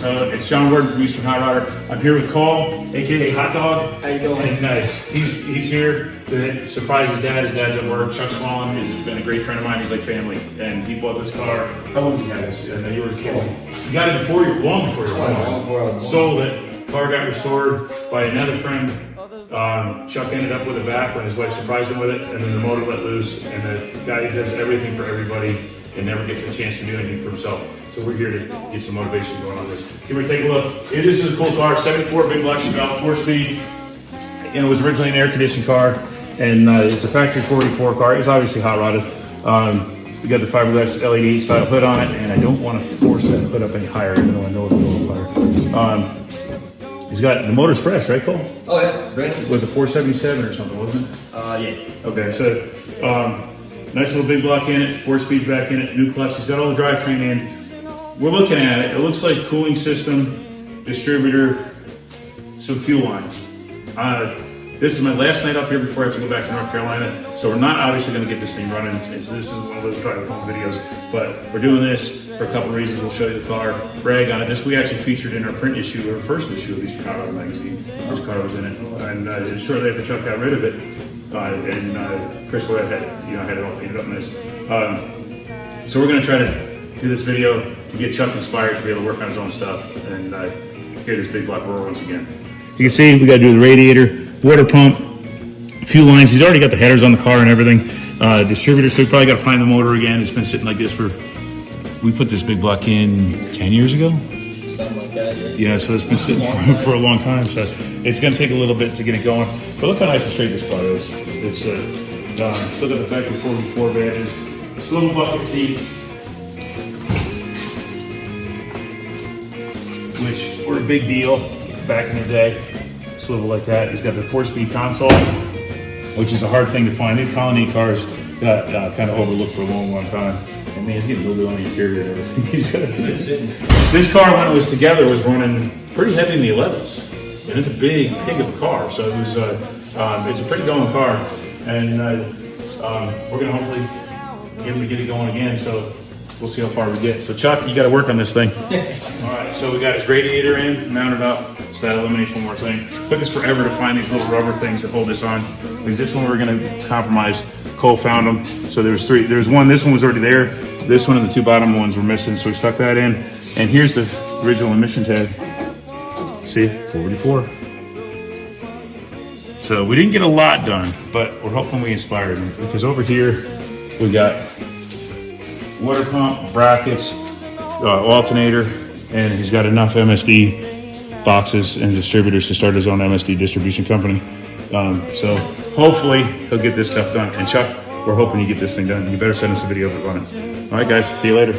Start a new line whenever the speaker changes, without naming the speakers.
So it's John Ward from Eastern Hot Rodder. I'm here with Cole, aka Hot Dog.
How you doing?
And he's here to surprise his dad. His dad's at work. Chuck Swallen has been a great friend of mine. He's like family, and he bought this car. How old did you have this? And you were a kid. You got it long before you were born. Sold it. Car got restored by another friend. Chuck ended up with it back when his wife surprised him with it, and then the motor let loose. And the guy does everything for everybody and never gets a chance to do anything for himself. So we're here to get some motivation going on this. Give me take a look. This is a cool car, 74 big block Chevelle, 4-speed. And it was originally an air-conditioned car, and it's a factory 44 car. It's obviously hot rodded. We got the fiberglass LED style hood on it, and I don't want to force that hood up any higher, even though I know it's a little higher. He's got the motor's fresh, right, Cole?
Oh yeah, it's brand new.
Was it 477 or something, wasn't it?
Yeah.
Okay, so nice little big block in it, 4 speeds back in it, new clutch. He's got all the drivetrain in. We're looking at it. It looks like cooling system, distributor, some fuel lines. This is my last night up here before I have to go back to North Carolina. So we're not obviously going to get this thing running. This is one of those drive home videos, but we're doing this for a couple of reasons. We'll show you the car, brag on it. This we actually featured in our print issue, our first issue of Eastern Hot Rodder magazine. This car was in it, and shortly after Chuck got rid of it, and Chris Lloyd had it all painted up nice. So we're going to try to do this video to get Chuck inspired to be able to work on his own stuff and hear this big block roar once again. You can see we got to do the radiator, water pump, fuel lines. He's already got the headers on the car and everything. Distributor, so we probably got to find the motor again. It's been sitting like this we put this big block in 10 years ago.
Something like that.
Yeah, so it's been sitting for a long time. So it's going to take a little bit to get it going. But look how nice and straight this car is. It's still got the factory 44 badges, swivel bucket seats, which were a big deal back in the day. Swivel like that. He's got the 4-speed console, which is a hard thing to find. These Colonnade cars got kind of overlooked for a long time. And man, he's getting a little bit on the interior and everything. He's got this car, when it was together, was running pretty heavy in the 11s. And it's a big pig of a car. So it was, it's a pretty going car. And we're going to hopefully get him to get it going again. So we'll see how far we get. So Chuck, you got to work on this thing. All right, so we got his radiator in, mounted up. So that eliminates one more thing. Took us forever to find these little rubber things that hold this on. This one we're going to compromise. Cole found them. So there was 3. There was one. This one was already there. This one and the 2 bottom ones were missing. So we stuck that in. And here's the original emission tag. See, 44. So we didn't get a lot done, but we're hoping we inspired him, because over here we got water pump, brackets, alternator, and he's got enough MSD boxes and distributors to start his own MSD distribution company. So hopefully he'll get this stuff done. And Chuck, we're hoping you get this thing done. You better send us a video of it running. All right, guys, see you later.